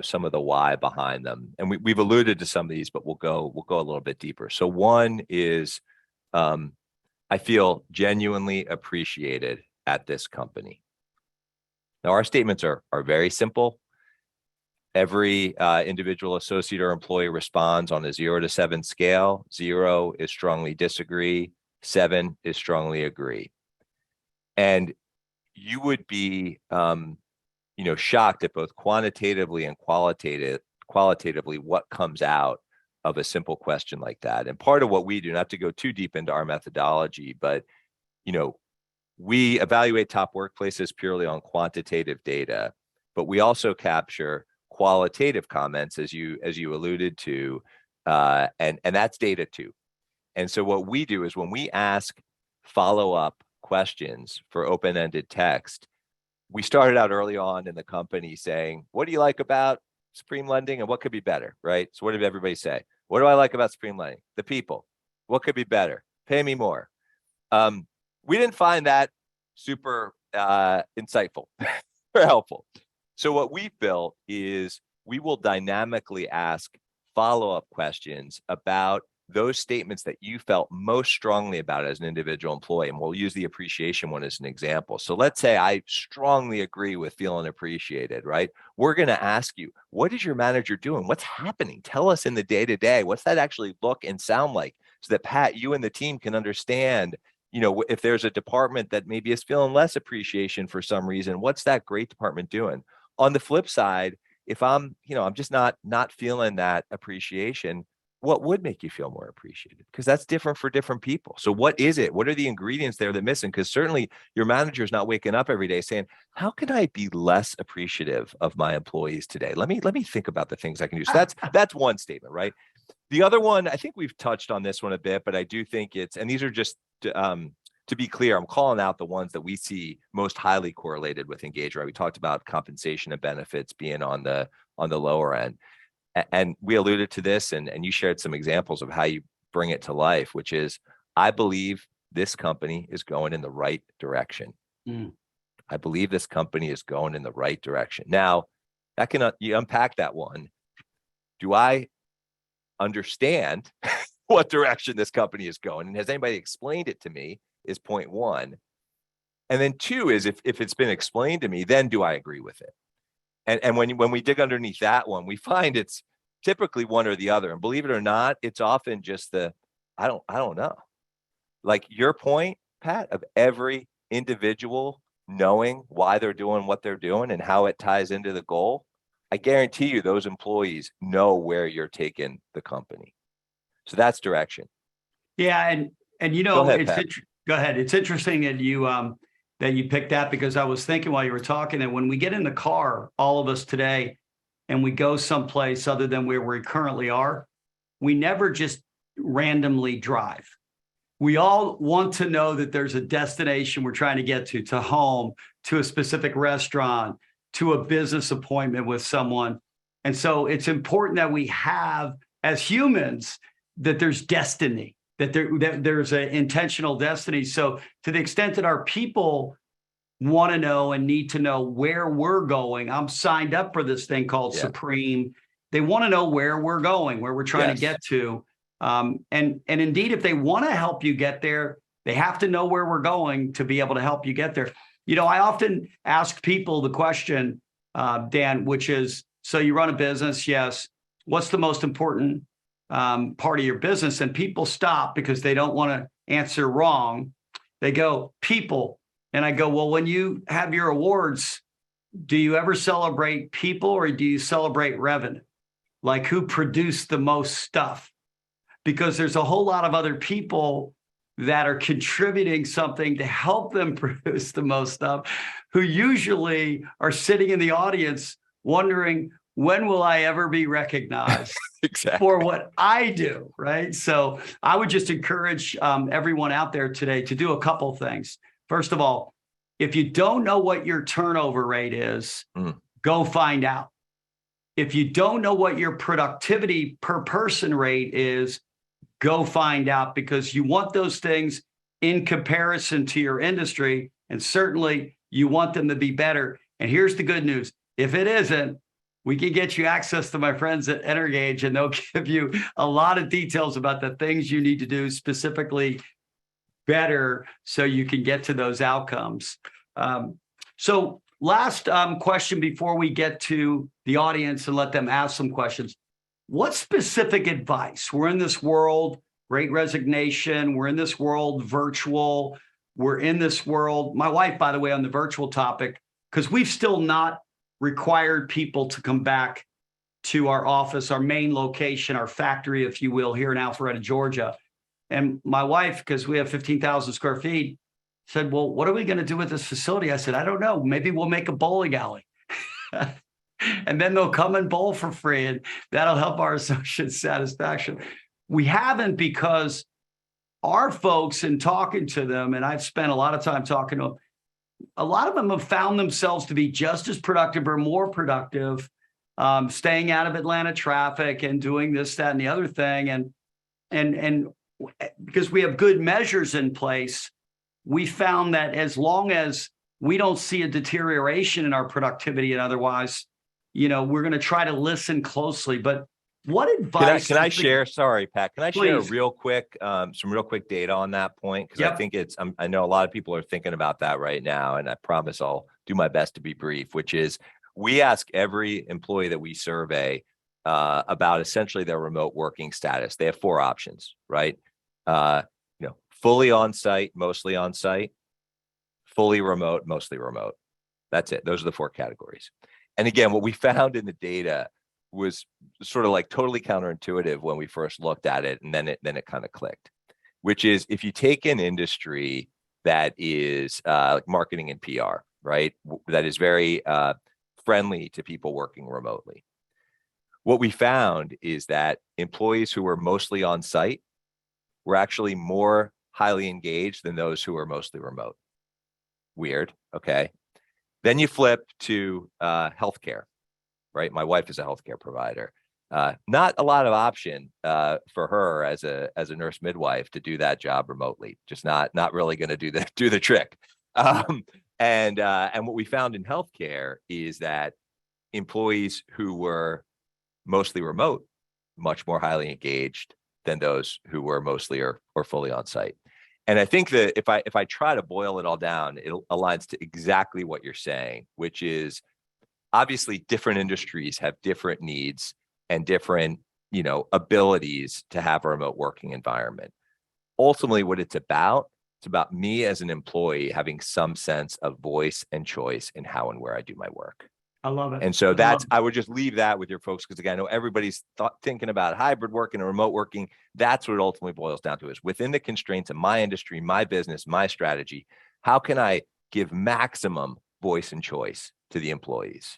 some of the why behind them. And we've alluded to some of these, but we'll go a little bit deeper. So one is, I feel genuinely appreciated at this company. Now, our statements are very simple. Every individual associate or employee responds on a 0 to 7 scale. 0 is strongly disagree. 7 is strongly agree. And you would be, shocked at both quantitatively and qualitatively what comes out of a simple question like that. And part of what we do, not to go too deep into our methodology, but, we evaluate top workplaces purely on quantitative data, but we also capture qualitative comments, as you alluded to, and that's data too. And so what we do is, when we ask follow-up questions for open-ended text, we started out early on in the company saying, what do you like about Supreme Lending and what could be better, right? So what did everybody say? What do I like about Supreme Lending? The people. What could be better? Pay me more. We didn't find that super insightful or helpful. So what we've built is, we will dynamically ask follow-up questions about those statements that you felt most strongly about as an individual employee. And we'll use the appreciation one as an example. So let's say I strongly agree with feeling appreciated, right? We're going to ask you, what is your manager doing? What's happening? Tell us in the day-to-day, what's that actually look and sound like, so that Pat, you and the team can understand, if there's a department that maybe is feeling less appreciation for some reason, what's that great department doing? On the flip side, if I'm, I'm just not feeling that appreciation, what would make you feel more appreciated? Because that's different for different people. So what is it? What are the ingredients there that are missing? Because certainly your manager is not waking up every day saying, how can I be less appreciative of my employees today? Let me think about the things I can do. So that's one statement, right? The other one, I think we've touched on this one a bit, but I do think and these are just to be clear, I'm calling out the ones that we see most highly correlated with engagement. Right? We talked about compensation and benefits being on the lower end. And we alluded to this, and you shared some examples of how you bring it to life, which is, I believe this company is going in the right direction. I believe this company is going in the right direction. Now, you unpack that one. Do I understand what direction this company is going? And has anybody explained it to me, is point one. And then two is, if it's been explained to me, then do I agree with it? And when we dig underneath that one, we find it's typically one or the other. And believe it or not, it's often just I don't know. Like your point, Pat, of every individual knowing why they're doing what they're doing and how it ties into the goal. I guarantee you those employees know where you're taking the company. So that's direction. Yeah. And Go ahead, Pat. Go ahead. It's interesting that you picked that, because I was thinking while you were talking that when we get in the car, all of us today, and we go someplace other than where we currently are, we never just randomly drive. We all want to know that there's a destination we're trying to get to home, to a specific restaurant, to a business appointment with someone. And so it's important that we have, as humans, that there's destiny, that there's an intentional destiny. So to the extent that our people want to know and need to know where we're going, I'm signed up for this thing called Supreme. They want to know where we're going, where we're trying to get to. And indeed, if they want to help you get there, they have to know where we're going to be able to help you get there. I often ask people the question, Dan, which is, so you run a business, yes. What's the most important part of your business? And people stop because they don't want to answer wrong. They go, people. And I go, well, when you have your awards, do you ever celebrate people or do you celebrate revenue? Like who produced the most stuff? Because there's a whole lot of other people that are contributing something to help them produce the most stuff, who usually are sitting in the audience wondering, when will I ever be recognized for what I do, right? So I would just encourage everyone out there today to do a couple things. First of all, if you don't know what your turnover rate is, go find out. If you don't know what your productivity per person rate is, go find out, because you want those things in comparison to your industry, and certainly you want them to be better. And here's the good news. If it isn't, we can get you access to my friends at Energage, and they'll give you a lot of details about the things you need to do specifically better so you can get to those outcomes. So last question before we get to the audience and let them ask some questions. What specific advice? We're in this world, Great Resignation. We're in this world, virtual. We're in this world. My wife, by the way, on the virtual topic, because we've still not required people to come back to our office, our main location, our factory, if you will, here in Alpharetta, Georgia. And my wife, because we have 15,000 square feet, said, well, what are we going to do with this facility? I said, I don't know. Maybe we'll make a bowling alley. And then they'll come and bowl for free, and that'll help our associates' satisfaction. We haven't, because our folks, in talking to them, and I've spent a lot of time talking to them, a lot of them have found themselves to be just as productive or more productive, staying out of Atlanta traffic and doing this, that, and the other thing. And because we have good measures in place, we found that as long as we don't see a deterioration in our productivity and otherwise, we're going to try to listen closely. But what advice? Can I share? Sorry, Pat. Can I share Please. some real quick data on that point? Because I think I know a lot of people are thinking about that right now, and I promise I'll do my best to be brief. Which is, we ask every employee that we survey about essentially their remote working status. They have 4 options, right? Fully on site, mostly on site, fully remote, mostly remote. That's it. Those are the 4 categories. And again, what we found in the data was sort of like totally counterintuitive when we first looked at it, and then it kind of clicked, which is if you take an industry that is like marketing and PR, right? That is very friendly to people working remotely. What we found is that employees who were mostly on site were actually more highly engaged than those who were mostly remote. Weird. Okay. Then you flip to healthcare, right? My wife is a healthcare provider. Not a lot of option for her as a nurse midwife to do that job remotely. Just not really going to do the trick. And what we found in healthcare is that employees who were mostly remote, much more highly engaged than those who were mostly or fully on site. And I think that if I try to boil it all down, it aligns to exactly what you're saying, which is obviously different industries have different needs and different, abilities to have a remote working environment. Ultimately, what it's about me as an employee having some sense of voice and choice in how and where I do my work. I love it. And so I would just leave that with your folks, because again, I know everybody's thinking about hybrid working and remote working. That's what it ultimately boils down to, is within the constraints of my industry, my business, my strategy, how can I give maximum voice and choice to the employees,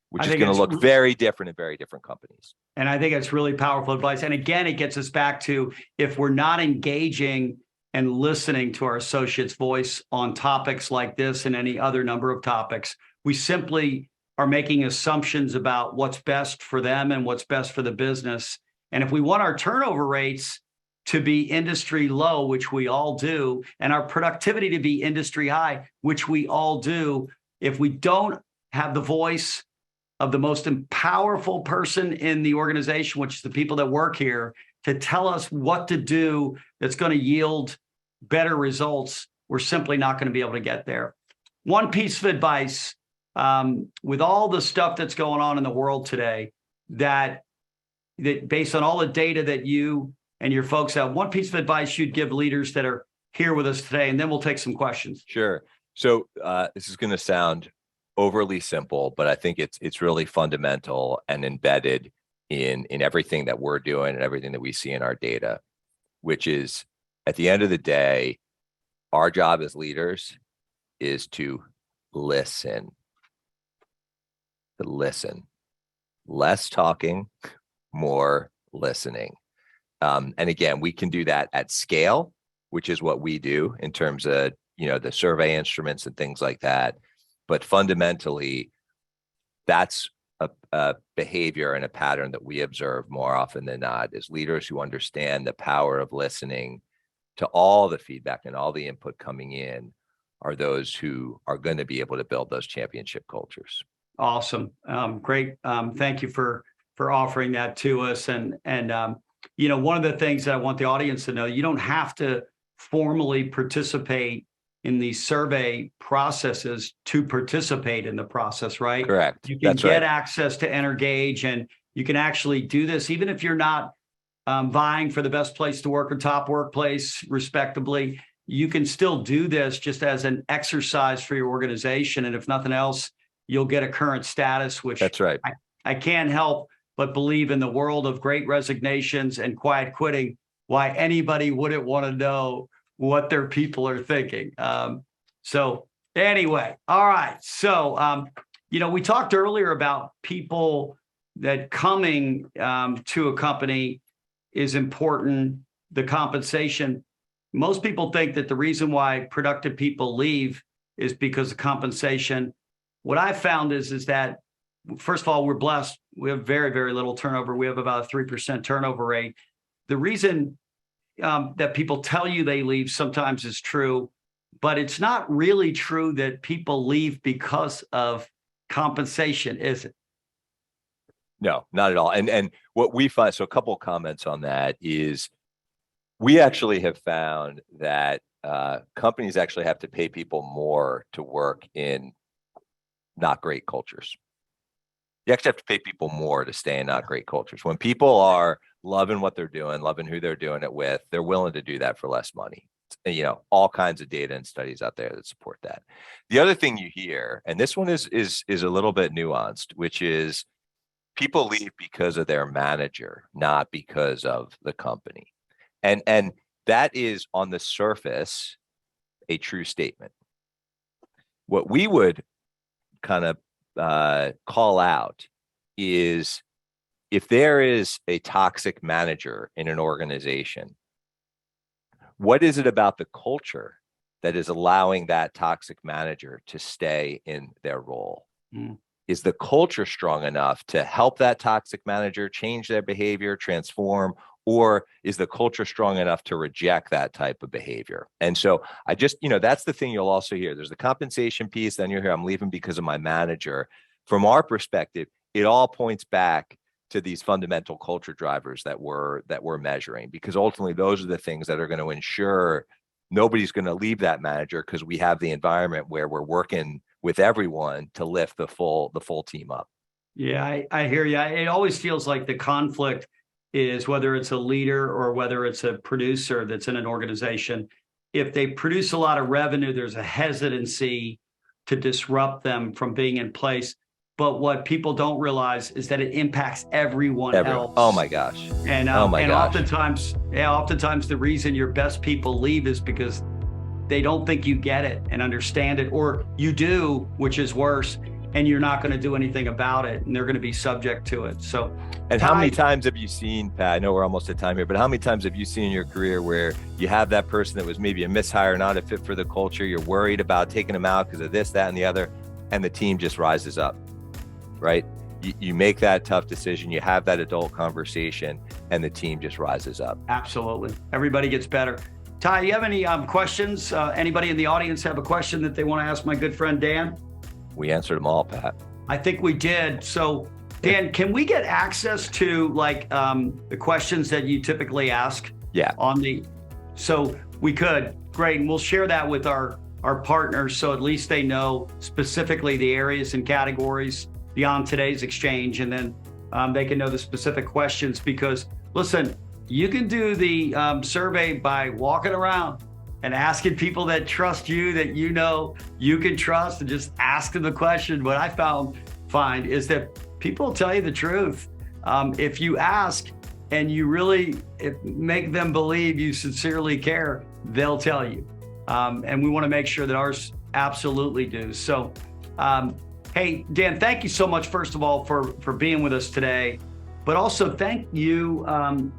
which is going to look very different in very different companies. And I think it's really powerful advice. And again, it gets us back to, if we're not engaging and listening to our associates' voice on topics like this and any other number of topics, we simply are making assumptions about what's best for them and what's best for the business. And if we want our turnover rates to be industry low, which we all do, and our productivity to be industry high, which we all do, if we don't have the voice of the most powerful person in the organization, which is the people that work here, to tell us what to do that's going to yield better results, we're simply not going to be able to get there. One piece of advice, with all the stuff that's going on in the world today, that based on all the data that you and your folks have, one piece of advice you'd give leaders that are here with us today, and then we'll take some questions. Sure. So this is going to sound overly simple, but I think it's really fundamental and embedded in everything that we're doing and everything that we see in our data, which is, at the end of the day, our job as leaders is to listen. To listen. Less talking, more listening. And again, we can do that at scale, which is what we do in terms of, the survey instruments and things like that. But fundamentally, that's a behavior and a pattern that we observe more often than not, is leaders who understand the power of listening to all the feedback and all the input coming in are those who are going to be able to build those championship cultures. Awesome. Great. Thank you for offering that to us. And one of the things that I want the audience to know, you don't have to formally participate in these survey processes to participate in the process, right? Correct. You can get access to Energage, and you can actually do this even if you're not vying for the best place to work or top workplace, respectively. You can still do this just as an exercise for your organization. And if nothing else, you'll get a current status, which that's right. I can't help but believe, in the world of great resignations and quiet quitting, why anybody wouldn't want to know what their people are thinking. So anyway, all right. So, we talked earlier about people that coming to a company is important, the compensation. Most people think that the reason why productive people leave is because of compensation. What I found is that, first of all, we're blessed. We have very, very little turnover. We have about a 3% turnover rate. The reason that people tell you they leave sometimes is true, but it's not really true that people leave because of compensation, is it? No, not at all. And what we find, so a couple of comments on that, is we actually have found that companies actually have to pay people more to work in not great cultures. You actually have to pay people more to stay in not great cultures. When people are loving what they're doing, loving who they're doing it with, they're willing to do that for less money. all kinds of data and studies out there that support that. The other thing you hear, and this one is a little bit nuanced, which is people leave because of their manager, not because of the company. And that is on the surface a true statement. What we would kind of call out is if there is a toxic manager in an organization, what is it about the culture that is allowing that toxic manager to stay in their role? Is the culture strong enough to help that toxic manager change their behavior, transform, or is the culture strong enough to reject that type of behavior? And so I just, that's the thing you'll also hear. There's the compensation piece, then you'll hear, I'm leaving because of my manager. From our perspective, it all points back to these fundamental culture drivers that we're measuring, because ultimately those are the things that are going to ensure nobody's going to leave that manager, because we have the environment where we're working with everyone to lift the full team up. Yeah, I hear you. It always feels like the conflict is whether it's a leader or whether it's a producer that's in an organization. If they produce a lot of revenue, there's a hesitancy to disrupt them from being in place. But what people don't realize is that it impacts everyone else. Oh my gosh. And oftentimes the reason your best people leave is because they don't think you get it and understand it, or you do, which is worse, and you're not going to do anything about it, and they're going to be subject to it. So, and how many times have you seen, Pat, I know we're almost at time here, but how many times have you seen in your career where you have that person that was maybe a mishire, not a fit for the culture, you're worried about taking them out because of this, that, and the other, and the team just rises up, right? You make that tough decision, you have that adult conversation, and the team just rises up. Absolutely. Everybody gets better. Ty, do you have any questions? Anybody in the audience have a question that they want to ask my good friend Dan? We answered them all, Pat. I think we did. So, Dan, can we get access to the questions that you typically ask? Yeah. So we could. Great. And we'll share that with our partners, so at least they know specifically the areas and categories beyond today's exchange, and then they can know the specific questions. Because listen, you can do the survey by walking around and asking people that trust you, that you can trust, and just ask them the question. What I find is that people tell you the truth. If you ask and you really make them believe you sincerely care, they'll tell you. And we want to make sure that ours absolutely do. So, hey, Dan, thank you so much, first of all, for being with us today, but also thank you and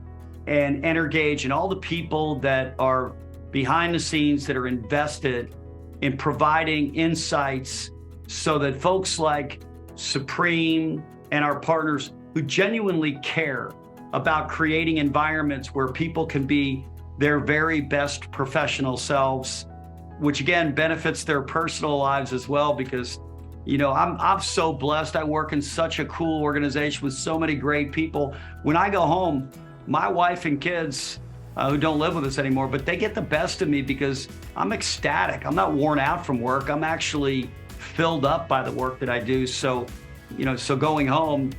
Energage and all the people that are behind the scenes that are invested in providing insights so that folks like Supreme and our partners who genuinely care about creating environments where people can be their very best professional selves, which again benefits their personal lives as well, because I'm so blessed. I work in such a cool organization with so many great people. When I go home, my wife and kids who don't live with us anymore, but they get the best of me because I'm ecstatic. I'm not worn out from work. I'm actually filled up by the work that I do. So, so going home,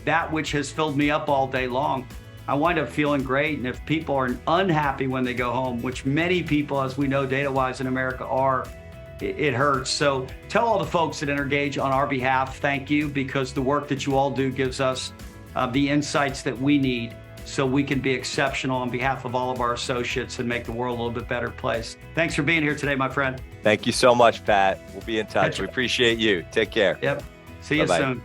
that which has filled me up all day long, I wind up feeling great. And if people are unhappy when they go home, which many people, as we know, data-wise in America are, it hurts. So tell all the folks at Energage on our behalf, thank you, because the work that you all do gives us the insights that we need so we can be exceptional on behalf of all of our associates and make the world a little bit better place. Thanks for being here today, my friend. Thank you so much, Pat. We'll be in touch. We appreciate you. Take care. Yep. See you Bye-bye. soon.